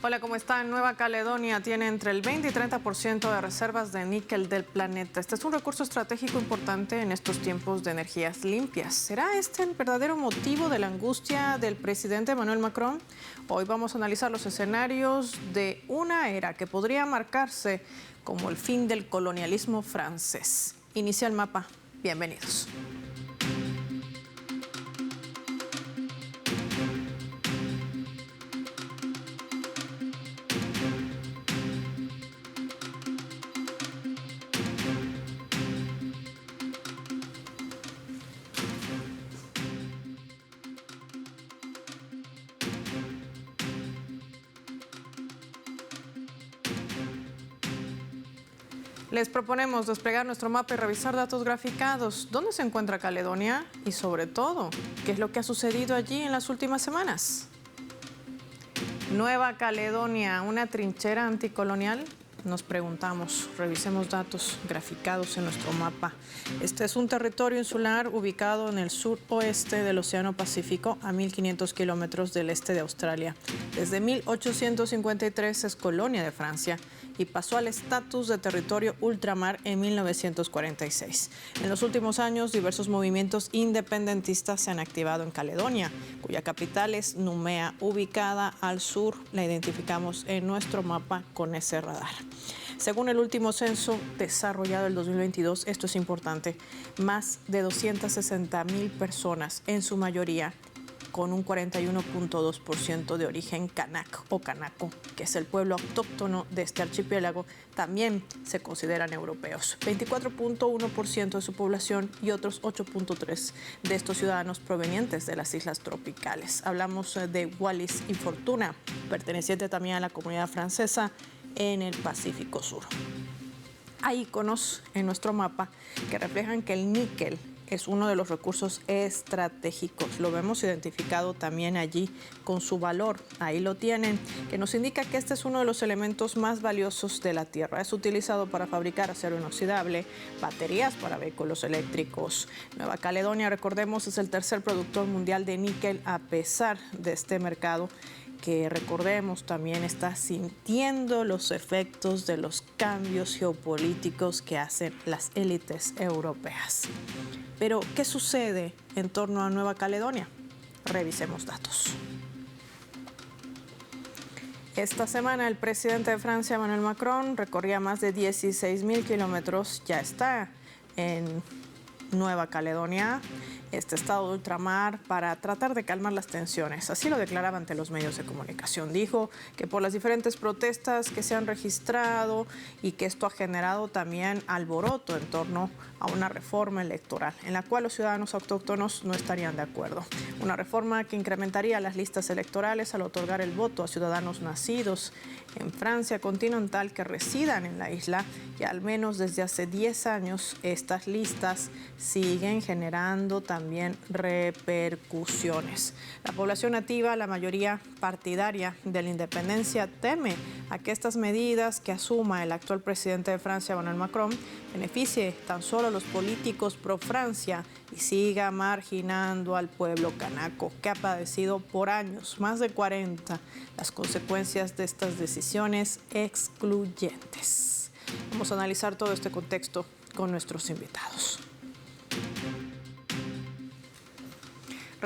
Hola, ¿cómo está? Nueva Caledonia tiene entre el 20 y 30% de reservas de níquel del planeta. Este es un recurso estratégico importante en estos tiempos de energías limpias. ¿Será este el verdadero motivo de la angustia del presidente Emmanuel Macron? Hoy vamos a analizar los escenarios de una era que podría marcarse como el fin del colonialismo francés. Inicia el mapa. Bienvenidos. Les proponemos desplegar nuestro mapa y revisar datos graficados. ¿Dónde se encuentra Caledonia? Y sobre todo, ¿qué es lo que ha sucedido allí en las últimas semanas? Nueva Caledonia, ¿una trinchera anticolonial? Nos preguntamos. Revisemos datos graficados en nuestro mapa. Este es un territorio insular ubicado en el suroeste del Océano Pacífico, a 1.500 kilómetros del este de Australia. Desde 1853 es colonia de Francia y pasó al estatus de territorio ultramar en 1946. En los últimos años, diversos movimientos independentistas se han activado en Caledonia, cuya capital es Nouméa, ubicada al sur. La identificamos en nuestro mapa con ese radar. Según el último censo desarrollado el 2022, esto es importante, más de 260,000 personas, en su mayoría con un 41.2% de origen kanak o kanaco, que es el pueblo autóctono de este archipiélago, también se consideran europeos. 24.1% de su población y otros 8.3% de estos ciudadanos provenientes de las islas tropicales. Hablamos de Wallis y Fortuna, perteneciente también a la comunidad francesa en el Pacífico Sur. Hay iconos en nuestro mapa que reflejan que el níquel es uno de los recursos estratégicos. Lo vemos identificado también allí con su valor. Ahí lo tienen, que nos indica que este es uno de los elementos más valiosos de la Tierra. Es utilizado para fabricar acero inoxidable, baterías para vehículos eléctricos. Nueva Caledonia, recordemos, es el tercer productor mundial de níquel, a pesar de este mercado que, recordemos, también está sintiendo los efectos de los cambios geopolíticos que hacen las élites europeas. Pero, ¿qué sucede en torno a Nueva Caledonia? Revisemos datos. Esta semana el presidente de Francia, Emmanuel Macron, recorría más de 16,000 kilómetros. Ya está en Nueva Caledonia, este estado de ultramar, para tratar de calmar las tensiones. Así lo declaraba ante los medios de comunicación. Dijo que por las diferentes protestas que se han registrado y que esto ha generado también alboroto en torno a una reforma electoral en la cual los ciudadanos autóctonos no estarían de acuerdo. Una reforma que incrementaría las listas electorales al otorgar el voto a ciudadanos nacidos en Francia continental que residan en la isla, y al menos desde hace 10 años estas listas siguen generando también repercusiones. La población nativa, la mayoría partidaria de la independencia, teme a que estas medidas que asuma el actual presidente de Francia, Emmanuel Macron, beneficie tan solo a los políticos pro Francia y siga marginando al pueblo kanaco, que ha padecido por años, más de 40, las consecuencias de estas decisiones excluyentes. Vamos a analizar todo este contexto con nuestros invitados.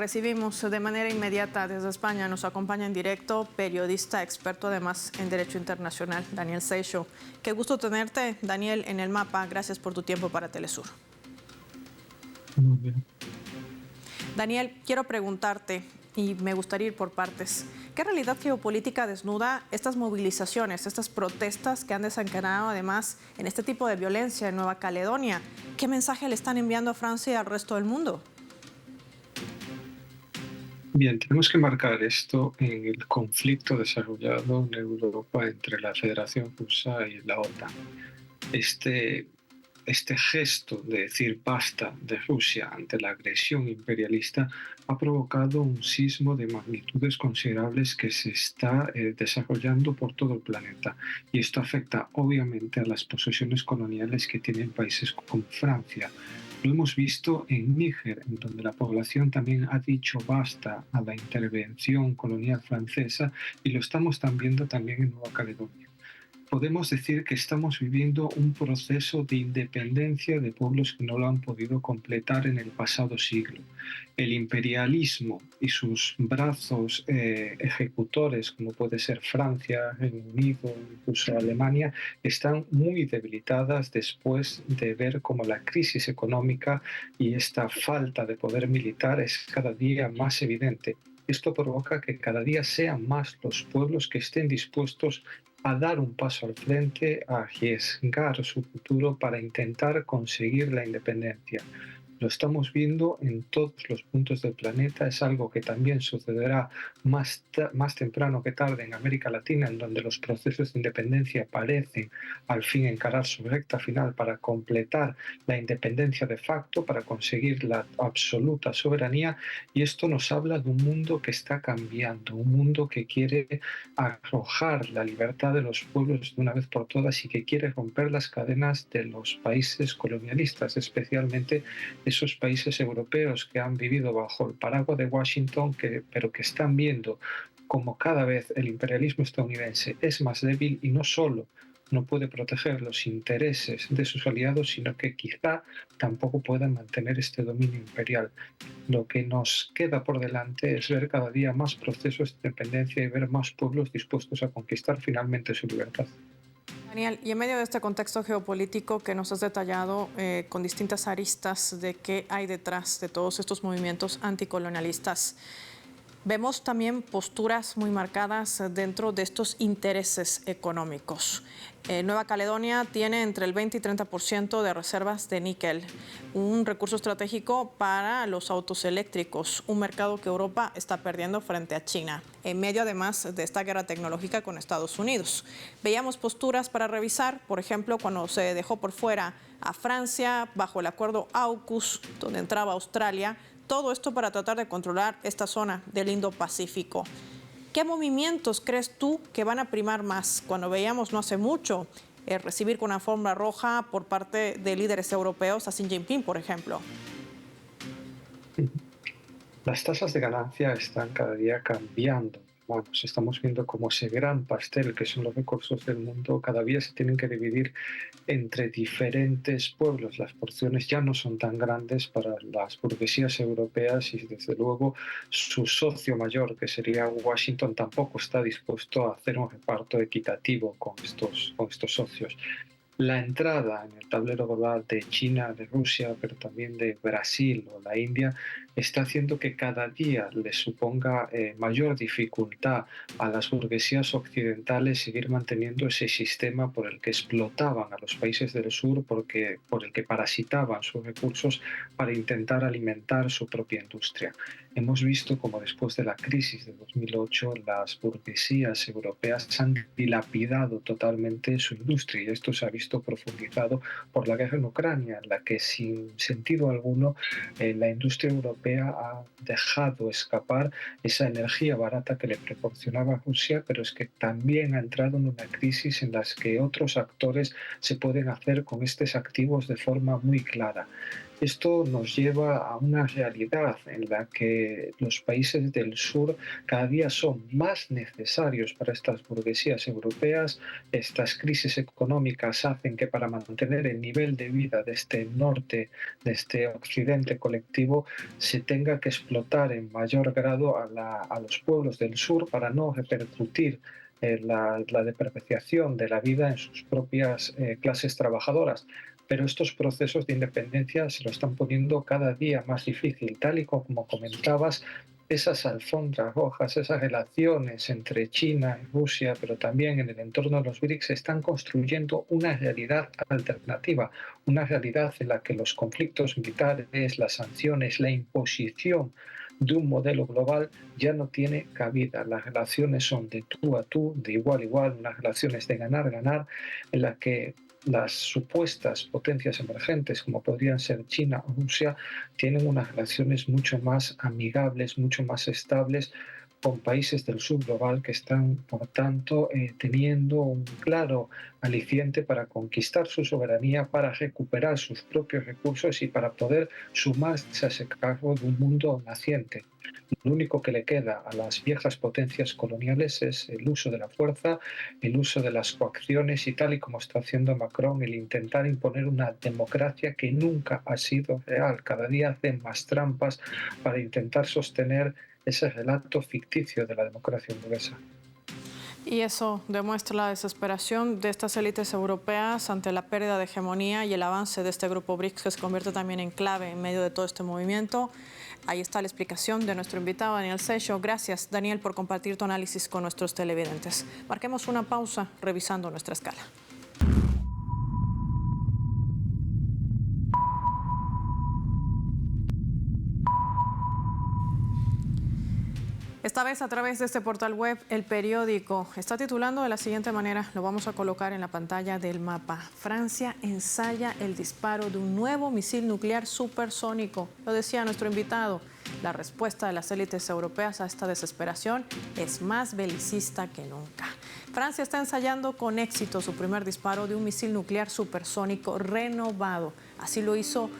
Recibimos de manera inmediata desde España, nos acompaña en directo, periodista experto además en Derecho Internacional, Daniel Seixo. Qué gusto tenerte, Daniel, en el mapa. Gracias por tu tiempo para Telesur. Muy bien. Daniel, quiero preguntarte, y me gustaría ir por partes, ¿qué realidad geopolítica desnuda estas movilizaciones, estas protestas que han desencadenado además en este tipo de violencia en Nueva Caledonia? ¿Qué mensaje le están enviando a Francia y al resto del mundo? Bien, tenemos que marcar esto en el conflicto desarrollado en Europa entre la Federación Rusa y la OTAN. Este, este gesto de decir basta de Rusia ante la agresión imperialista ha provocado un sismo de magnitudes considerables que se está desarrollando por todo el planeta. Y esto afecta obviamente a las posesiones coloniales que tienen países como Francia, Lo hemos visto en Níger, en donde la población también ha dicho basta a la intervención colonial francesa y lo estamos viendo también en Nueva Caledonia. Podemos decir que estamos viviendo un proceso de independencia de pueblos que no lo han podido completar en el pasado siglo. El imperialismo y sus brazos ejecutores, como puede ser Francia, Reino Unido, incluso Alemania, están muy debilitadas después de ver cómo la crisis económica y esta falta de poder militar es cada día más evidente. Esto provoca que cada día sean más los pueblos que estén dispuestos a dar un paso al frente, a arriesgar su futuro para intentar conseguir la independencia. Lo estamos viendo en todos los puntos del planeta, es algo que también sucederá más temprano que tarde en América Latina, en donde los procesos de independencia parecen al fin encarar su recta final para completar la independencia de facto, para conseguir la absoluta soberanía, y esto nos habla de un mundo que está cambiando, un mundo que quiere arrojar la libertad de los pueblos de una vez por todas y que quiere romper las cadenas de los países colonialistas, especialmente esos países europeos que han vivido bajo el paraguas de Washington, pero que están viendo como cada vez el imperialismo estadounidense es más débil y no solo no puede proteger los intereses de sus aliados, sino que quizá tampoco pueda mantener este dominio imperial. Lo que nos queda por delante es ver cada día más procesos de independencia y ver más pueblos dispuestos a conquistar finalmente su libertad. Daniel, y en medio de este contexto geopolítico que nos has detallado con distintas aristas de qué hay detrás de todos estos movimientos anticolonialistas, vemos también posturas muy marcadas dentro de estos intereses económicos. Nueva Caledonia tiene entre el 20 y 30% de reservas de níquel, un recurso estratégico para los autos eléctricos, un mercado que Europa está perdiendo frente a China, en medio además de esta guerra tecnológica con Estados Unidos. Veíamos posturas para revisar, por ejemplo, cuando se dejó por fuera a Francia bajo el acuerdo AUKUS, donde entraba Australia, todo esto para tratar de controlar esta zona del Indo-Pacífico. ¿Qué movimientos crees tú que van a primar más? Cuando veíamos no hace mucho recibir con una alfombra roja por parte de líderes europeos a Xi Jinping, por ejemplo. Las tasas de ganancia están cada día cambiando. Bueno, estamos viendo cómo ese gran pastel que son los recursos del mundo cada día se tienen que dividir entre diferentes pueblos. Las porciones ya no son tan grandes para las burguesías europeas y desde luego su socio mayor, que sería Washington, tampoco está dispuesto a hacer un reparto equitativo con estos socios. La entrada en el tablero global de China, de Rusia, pero también de Brasil o la India, está haciendo que cada día le suponga mayor dificultad a las burguesías occidentales seguir manteniendo ese sistema por el que explotaban a los países del sur, por el que parasitaban sus recursos para intentar alimentar su propia industria. Hemos visto como después de la crisis de 2008 las burguesías europeas han dilapidado totalmente su industria y esto se ha visto profundizado por la guerra en Ucrania, en la que sin sentido alguno la industria europea ha dejado escapar esa energía barata que le proporcionaba Rusia, pero es que también ha entrado en una crisis en la que otros actores se pueden hacer con estos activos de forma muy clara. Esto nos lleva a una realidad en la que los países del sur cada día son más necesarios para estas burguesías europeas. Estas crisis económicas hacen que para mantener el nivel de vida de este norte, de este occidente colectivo, se tenga que explotar en mayor grado a los pueblos del sur para no repercutir la depreciación de la vida en sus propias clases trabajadoras, pero estos procesos de independencia se lo están poniendo cada día más difícil, tal y como comentabas, esas alfombras rojas, esas relaciones entre China y Rusia, pero también en el entorno de los BRICS, están construyendo una realidad alternativa, una realidad en la que los conflictos militares, las sanciones, la imposición de un modelo global ya no tiene cabida. Las relaciones son de tú a tú, de igual a igual, unas relaciones de ganar-ganar, en las que las supuestas potencias emergentes, como podrían ser China o Rusia, tienen unas relaciones mucho más amigables, mucho más estables, con países del sur global que están, por tanto, teniendo un claro aliciente para conquistar su soberanía, para recuperar sus propios recursos y para poder sumarse a ese cargo de un mundo naciente. Lo único que le queda a las viejas potencias coloniales es el uso de la fuerza, el uso de las coacciones y, tal y como está haciendo Macron, el intentar imponer una democracia que nunca ha sido real. Cada día hacen más trampas para intentar sostener ese relato ficticio de la democracia burguesa. Y eso demuestra la desesperación de estas élites europeas ante la pérdida de hegemonía y el avance de este grupo BRICS, que se convierte también en clave en medio de todo este movimiento. Ahí está la explicación de nuestro invitado, Daniel Seixo. Gracias, Daniel, por compartir tu análisis con nuestros televidentes. Marquemos una pausa revisando nuestra escala. Esta vez a través de este portal web, El Periódico está titulando de la siguiente manera, lo vamos a colocar en la pantalla del mapa. Francia ensaya el disparo de un nuevo misil nuclear supersónico. Lo decía nuestro invitado, la respuesta de las élites europeas a esta desesperación es más belicista que nunca. Francia está ensayando con éxito su primer disparo de un misil nuclear supersónico renovado. Así lo hizo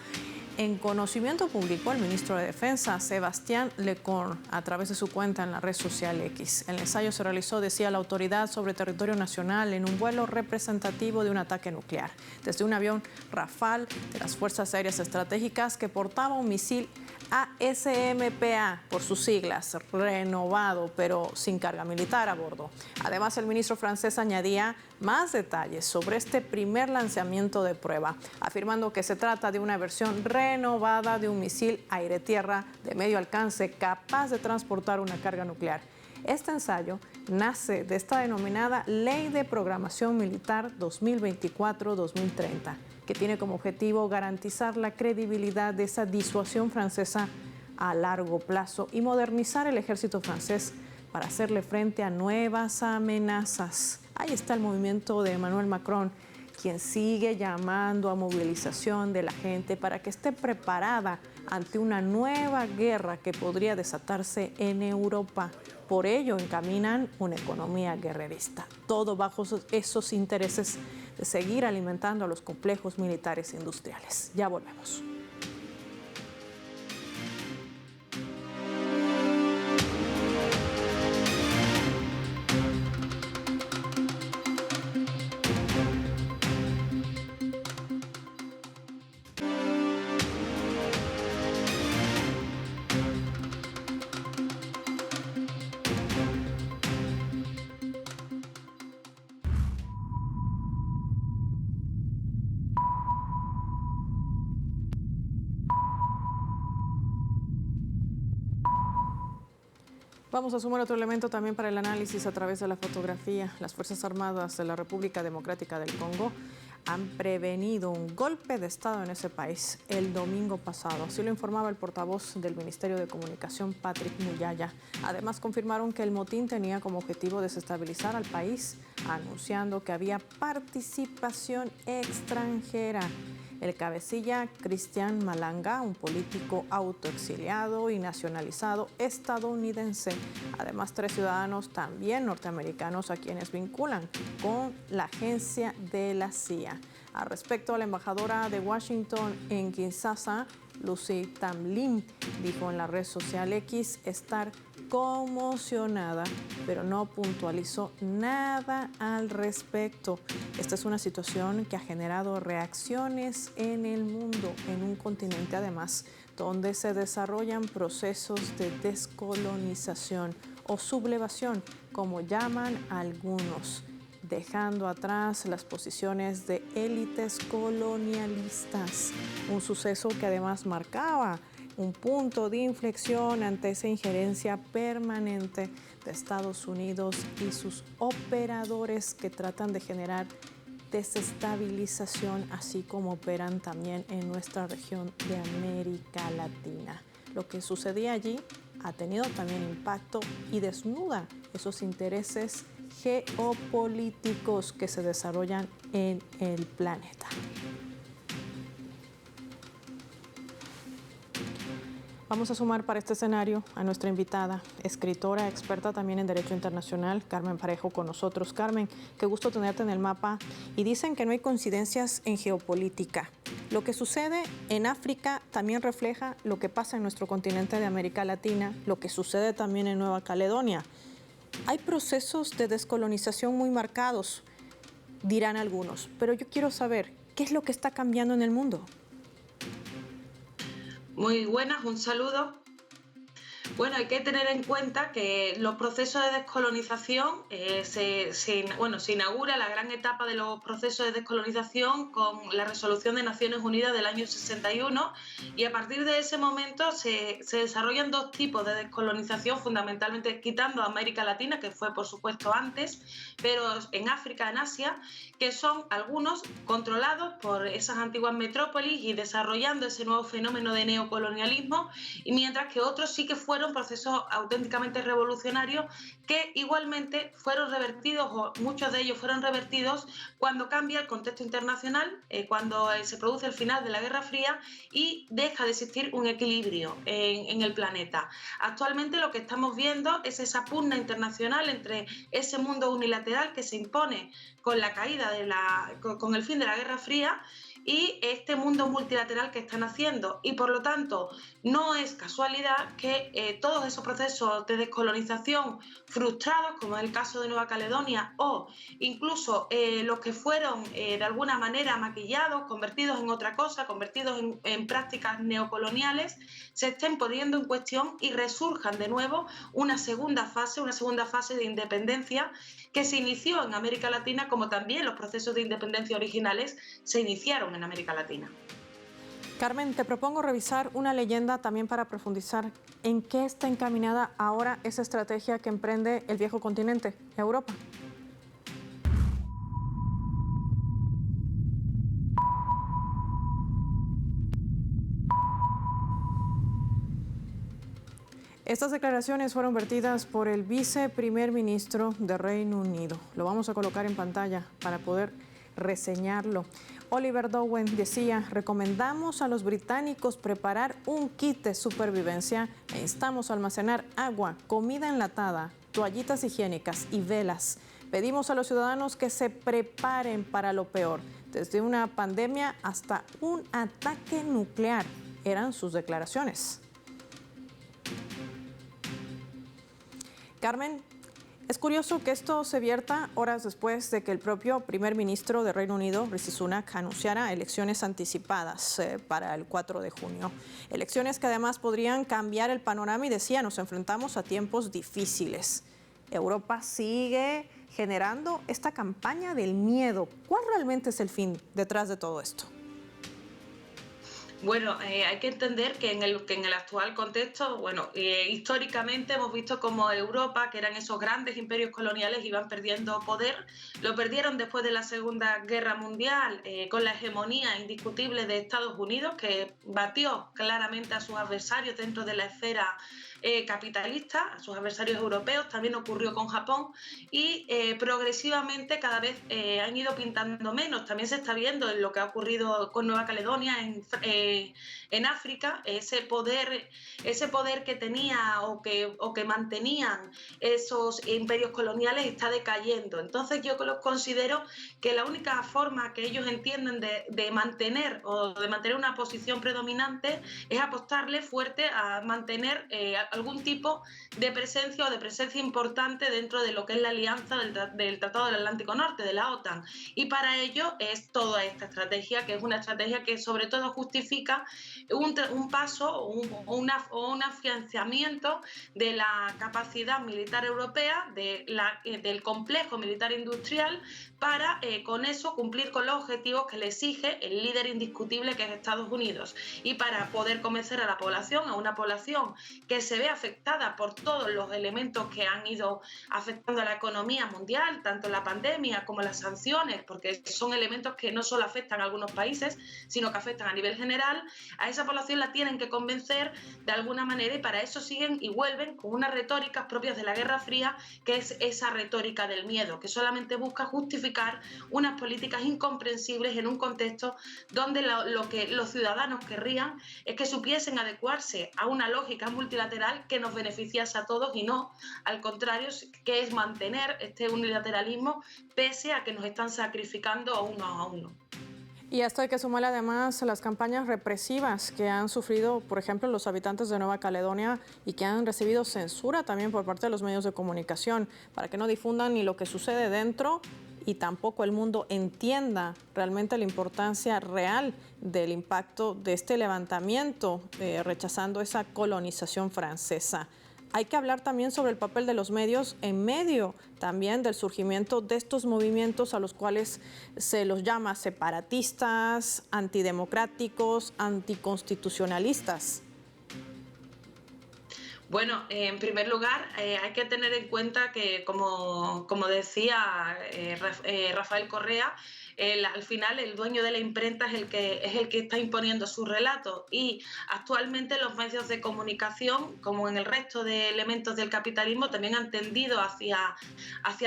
en conocimiento público el ministro de Defensa, Sébastien Lecornu, a través de su cuenta en la red social X. El ensayo se realizó, decía la autoridad, sobre territorio nacional en un vuelo representativo de un ataque nuclear, desde un avión Rafale de las Fuerzas Aéreas Estratégicas que portaba un misil ASMPA, por sus siglas, renovado, pero sin carga militar a bordo. Además, el ministro francés añadía más detalles sobre este primer lanzamiento de prueba, afirmando que se trata de una versión renovada de un misil aire-tierra de medio alcance capaz de transportar una carga nuclear. Este ensayo nace de esta denominada Ley de Programación Militar 2024-2030, que tiene como objetivo garantizar la credibilidad de esa disuasión francesa a largo plazo y modernizar el ejército francés para hacerle frente a nuevas amenazas. Ahí está el movimiento de Emmanuel Macron, quien sigue llamando a movilización de la gente para que esté preparada ante una nueva guerra que podría desatarse en Europa. Por ello encaminan una economía guerrerista, todo bajo esos intereses de seguir alimentando a los complejos militares e industriales. Ya volvemos. Vamos a sumar otro elemento también para el análisis a través de la fotografía. Las Fuerzas Armadas de la República Democrática del Congo han prevenido un golpe de Estado en ese país el domingo pasado. Así lo informaba el portavoz del Ministerio de Comunicación, Patrick Muyaya. Además, confirmaron que el motín tenía como objetivo desestabilizar al país, anunciando que había participación extranjera. El cabecilla Christian Malanga, un político autoexiliado y nacionalizado estadounidense. Además, 3 ciudadanos también norteamericanos a quienes vinculan con la agencia de la CIA. Al respecto, la embajadora de Washington en Kinshasa, Lucy Tamlin, dijo en la red social X estar conmocionada, pero no puntualizó nada al respecto. Esta es una situación que ha generado reacciones en el mundo, en un continente además donde se desarrollan procesos de descolonización o sublevación, como llaman algunos, dejando atrás las posiciones de élites colonialistas, un suceso que además marcaba un punto de inflexión ante esa injerencia permanente de Estados Unidos y sus operadores que tratan de generar desestabilización, así como operan también en nuestra región de América Latina. Lo que sucedía allí ha tenido también impacto y desnuda esos intereses geopolíticos que se desarrollan en el planeta. Vamos a sumar para este escenario a nuestra invitada, escritora, experta también en Derecho Internacional, Carmen Parejo, con nosotros. Carmen, qué gusto tenerte en el mapa. Y dicen que no hay coincidencias en geopolítica. Lo que sucede en África también refleja lo que pasa en nuestro continente de América Latina, lo que sucede también en Nueva Caledonia. Hay procesos de descolonización muy marcados, dirán algunos, pero yo quiero saber, ¿qué es lo que está cambiando en el mundo? Muy buenas, un saludo. Bueno, hay que tener en cuenta que los procesos de descolonización, se inaugura la gran etapa de los procesos de descolonización con la resolución de Naciones Unidas del año 61 y a partir de ese momento se desarrollan dos tipos de descolonización, fundamentalmente quitando a América Latina, que fue por supuesto antes, pero en África, en Asia, que son algunos controlados por esas antiguas metrópolis y desarrollando ese nuevo fenómeno de neocolonialismo, y mientras que otros sí que fueron procesos auténticamente revolucionarios que igualmente fueron revertidos, o muchos de ellos fueron revertidos cuando cambia el contexto internacional, cuando se produce el final de la Guerra Fría y deja de existir un equilibrio en el planeta. Actualmente lo que estamos viendo es esa pugna internacional entre ese mundo unilateral que se impone con la caída con el fin de la Guerra Fría y este mundo multilateral que están haciendo, y por lo tanto no es casualidad que todos esos procesos de descolonización frustrados, como es el caso de Nueva Caledonia, o incluso los que fueron de alguna manera maquillados, convertidos en otra cosa, convertidos en prácticas neocoloniales, se estén poniendo en cuestión y resurjan de nuevo una segunda fase de independencia que se inició en América Latina, como también los procesos de independencia originales se iniciaron en América Latina. Carmen, te propongo revisar una leyenda también para profundizar en qué está encaminada ahora esa estrategia que emprende el viejo continente, Europa. Estas declaraciones fueron vertidas por el viceprimer ministro de Reino Unido. Lo vamos a colocar en pantalla para poder reseñarlo. Oliver Dowden decía: recomendamos a los británicos preparar un kit de supervivencia e instamos a almacenar agua, comida enlatada, toallitas higiénicas y velas. Pedimos a los ciudadanos que se preparen para lo peor, desde una pandemia hasta un ataque nuclear. Eran sus declaraciones. Carmen, es curioso que esto se vierta horas después de que el propio primer ministro de Reino Unido, Rishi Sunak, anunciara elecciones anticipadas para el 4 de junio. Elecciones que además podrían cambiar el panorama y decía, nos enfrentamos a tiempos difíciles. Europa sigue generando esta campaña del miedo. ¿Cuál realmente es el fin detrás de todo esto? Bueno, hay que entender que en el actual contexto, históricamente hemos visto como Europa, que eran esos grandes imperios coloniales, iban perdiendo poder. Lo perdieron después de la Segunda Guerra Mundial, con la hegemonía indiscutible de Estados Unidos, que batió claramente a sus adversarios dentro de la esfera capitalista, a sus adversarios europeos. También ocurrió con Japón y progresivamente cada vez han ido pintando menos. También se está viendo en lo que ha ocurrido con Nueva Caledonia, en África, ese poder que tenía o que mantenían esos imperios coloniales está decayendo. Entonces yo considero que la única forma que ellos entienden de mantener una posición predominante es apostarle fuerte a mantener algún tipo de presencia o de presencia importante dentro de lo que es la alianza del Tratado del Atlántico Norte, de la OTAN. Y para ello es toda esta estrategia, que es una estrategia que sobre todo justifica un paso o un afianzamiento de la capacidad militar europea, del complejo militar industrial, para con eso cumplir con los objetivos que le exige el líder indiscutible que es Estados Unidos, y para poder convencer a la población, a una población que se ve afectada por todos los elementos que han ido afectando a la economía mundial, tanto la pandemia como las sanciones, porque son elementos que no solo afectan a algunos países, sino que afectan a nivel general. A esa población la tienen que convencer de alguna manera, y para eso siguen y vuelven con unas retóricas propias de la Guerra Fría, que es esa retórica del miedo, que solamente busca justificar unas políticas incomprensibles en un contexto donde lo que los ciudadanos querrían es que supiesen adecuarse a una lógica multilateral que nos beneficiase a todos, y no al contrario, que es mantener este unilateralismo pese a que nos están sacrificando a uno. Y a esto hay que sumarle además las campañas represivas que han sufrido, por ejemplo, los habitantes de Nueva Caledonia, y que han recibido censura también por parte de los medios de comunicación para que no difundan ni lo que sucede dentro, y tampoco el mundo entienda realmente la importancia real del impacto de este levantamiento, rechazando esa colonización francesa. Hay que hablar también sobre el papel de los medios en medio también del surgimiento de estos movimientos a los cuales se los llama separatistas, antidemocráticos, anticonstitucionalistas. Bueno, en primer lugar, hay que tener en cuenta que, como decía Rafael Correa, al final el dueño de la imprenta es el que está imponiendo su relato, y actualmente los medios de comunicación, como en el resto de elementos del capitalismo, también han tendido hacia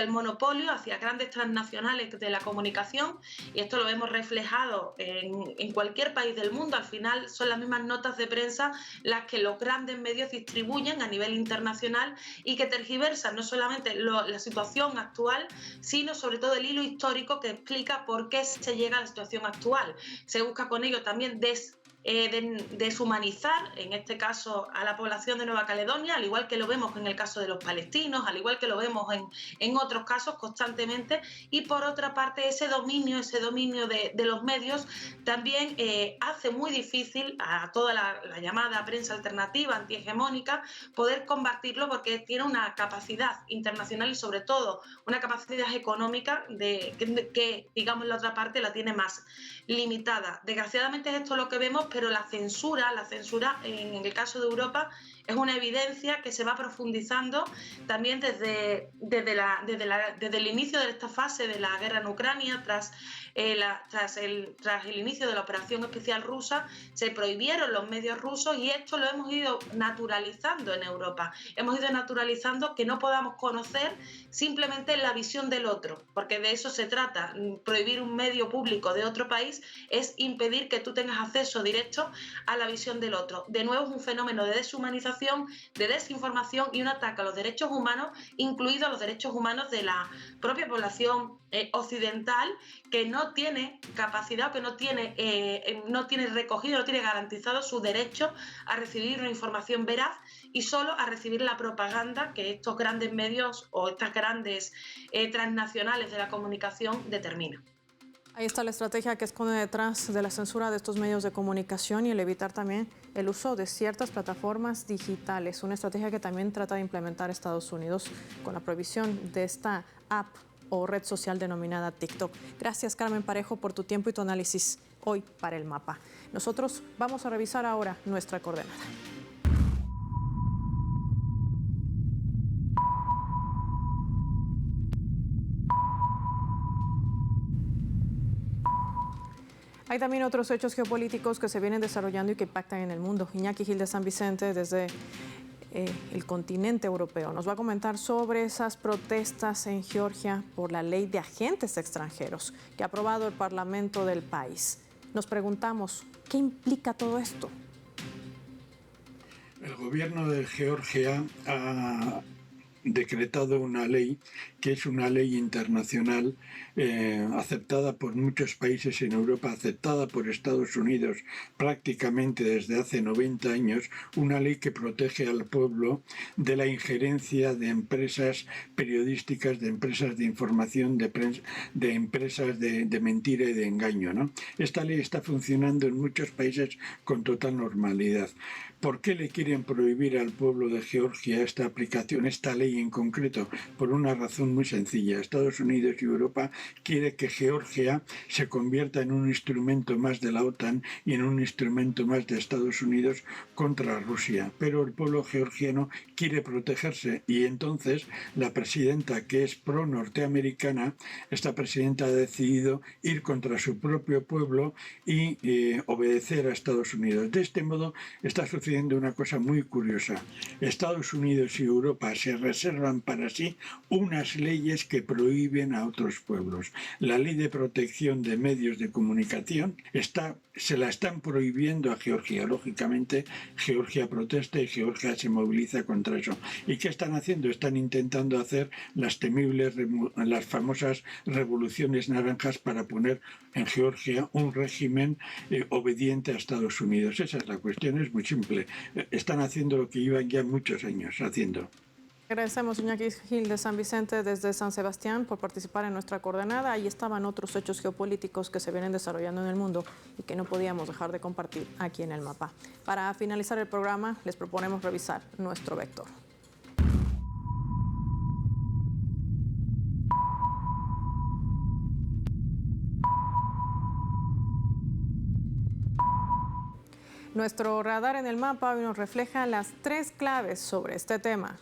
el monopolio, hacia grandes transnacionales de la comunicación, y esto lo hemos reflejado en cualquier país del mundo. Al final son las mismas notas de prensa las que los grandes medios distribuyen a nivel internacional, y que tergiversan no solamente la situación actual, sino sobre todo el hilo histórico que explica por qué se llega a la situación actual. Se busca con ello también deshumanizar, en este caso, a la población de Nueva Caledonia, al igual que lo vemos en el caso de los palestinos, al igual que lo vemos en otros casos constantemente. Y por otra parte, ese dominio de los medios también hace muy difícil a toda la llamada prensa alternativa, antihegemónica, poder combatirlo, porque tiene una capacidad internacional y sobre todo una capacidad económica que digamos, la otra parte la tiene más limitada. Desgraciadamente es esto lo que vemos, pero la censura en el caso de Europa es una evidencia que se va profundizando también desde el inicio de esta fase de la guerra en Ucrania. Tras el inicio de la operación especial rusa, se prohibieron los medios rusos, y esto lo hemos ido naturalizando en Europa. Hemos ido naturalizando que no podamos conocer simplemente la visión del otro, porque de eso se trata. Prohibir un medio público de otro país es impedir que tú tengas acceso directo a la visión del otro. De nuevo, es un fenómeno de deshumanización, de desinformación y un ataque a los derechos humanos, incluidos los derechos humanos de la propia población occidental, que no tiene capacidad, que no tiene recogido, no tiene garantizado su derecho a recibir una información veraz, y solo a recibir la propaganda que estos grandes medios o estas grandes transnacionales de la comunicación determinan. Ahí está la estrategia que esconde detrás de la censura de estos medios de comunicación y el evitar también el uso de ciertas plataformas digitales. Una estrategia que también trata de implementar Estados Unidos con la prohibición de esta app o red social denominada TikTok. Gracias, Carmen Parejo, por tu tiempo y tu análisis hoy para El Mapa. Nosotros vamos a revisar ahora nuestra coordenada. Hay también otros hechos geopolíticos que se vienen desarrollando y que impactan en el mundo. Iñaki Gil de San Vicente, desde el continente europeo, nos va a comentar sobre esas protestas en Georgia por la ley de agentes extranjeros que ha aprobado el Parlamento del país. Nos preguntamos, ¿qué implica todo esto? El gobierno de Georgia ha decretado una ley que es una ley internacional aceptada por muchos países en Europa, aceptada por Estados Unidos prácticamente desde hace 90 años, una ley que protege al pueblo de la injerencia de empresas periodísticas, de empresas de información, de empresas de mentira y de engaño, ¿no? Esta ley está funcionando en muchos países con total normalidad. ¿Por qué le quieren prohibir al pueblo de Georgia esta aplicación, esta ley en concreto? Por una razón muy sencilla. Estados Unidos y Europa quiere que Georgia se convierta en un instrumento más de la OTAN y en un instrumento más de Estados Unidos contra Rusia. Pero el pueblo georgiano quiere protegerse y entonces la presidenta, que es pro-norteamericana, esta presidenta ha decidido ir contra su propio pueblo y obedecer a Estados Unidos. De este modo está sucediendo una cosa muy curiosa. Estados Unidos y Europa se reservan para sí unas leyes que prohíben a otros pueblos. La ley de protección de medios de comunicación se la están prohibiendo a Georgia. Lógicamente, Georgia protesta y Georgia se moviliza contra eso. ¿Y qué están haciendo? Están intentando hacer las temibles, las famosas revoluciones naranjas para poner en Georgia un régimen obediente a Estados Unidos. Esa es la cuestión, es muy simple. Están haciendo lo que llevan ya muchos años haciendo. Agradecemos, Iñaki Gil de San Vicente desde San Sebastián, por participar en nuestra coordenada. Ahí estaban otros hechos geopolíticos que se vienen desarrollando en el mundo y que no podíamos dejar de compartir aquí en el mapa. Para finalizar el programa, les proponemos revisar nuestro vector. Nuestro radar en el mapa hoy nos refleja las 3 claves sobre este tema.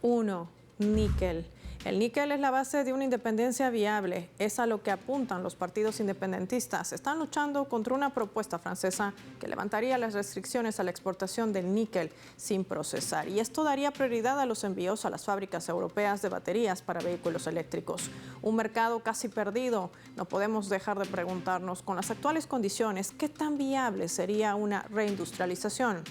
1. Níquel. El níquel es la base de una independencia viable. Es a lo que apuntan los partidos independentistas. Están luchando contra una propuesta francesa que levantaría las restricciones a la exportación del níquel sin procesar. Y esto daría prioridad a los envíos a las fábricas europeas de baterías para vehículos eléctricos. Un mercado casi perdido. No podemos dejar de preguntarnos, con las actuales condiciones, ¿qué tan viable sería una reindustrialización?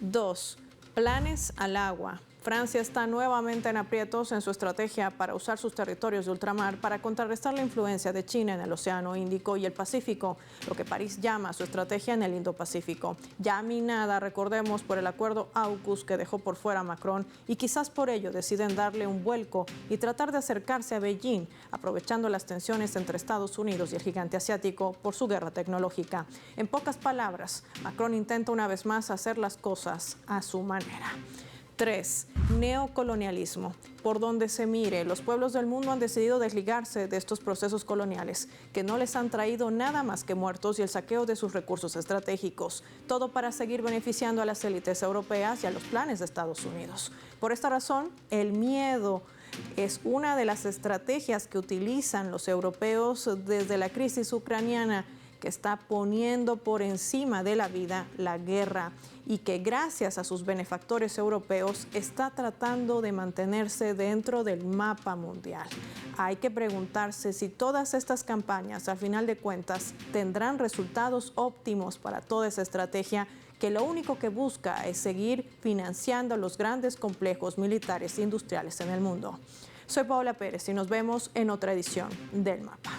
2. Planes al agua. Francia está nuevamente en aprietos en su estrategia para usar sus territorios de ultramar para contrarrestar la influencia de China en el Océano Índico y el Pacífico, lo que París llama su estrategia en el Indo-Pacífico. Ya minada, recordemos, por el acuerdo AUKUS que dejó por fuera a Macron, y quizás por ello deciden darle un vuelco y tratar de acercarse a Beijing, aprovechando las tensiones entre Estados Unidos y el gigante asiático por su guerra tecnológica. En pocas palabras, Macron intenta una vez más hacer las cosas a su manera. 3. Neocolonialismo. Por donde se mire, los pueblos del mundo han decidido desligarse de estos procesos coloniales que no les han traído nada más que muertos y el saqueo de sus recursos estratégicos. Todo para seguir beneficiando a las élites europeas y a los planes de Estados Unidos. Por esta razón, el miedo es una de las estrategias que utilizan los europeos desde la crisis ucraniana, que está poniendo por encima de la vida la guerra y que gracias a sus benefactores europeos está tratando de mantenerse dentro del mapa mundial. Hay que preguntarse si todas estas campañas, al final de cuentas, tendrán resultados óptimos para toda esa estrategia que lo único que busca es seguir financiando los grandes complejos militares e industriales en el mundo. Soy Paola Pérez y nos vemos en otra edición del Mapa.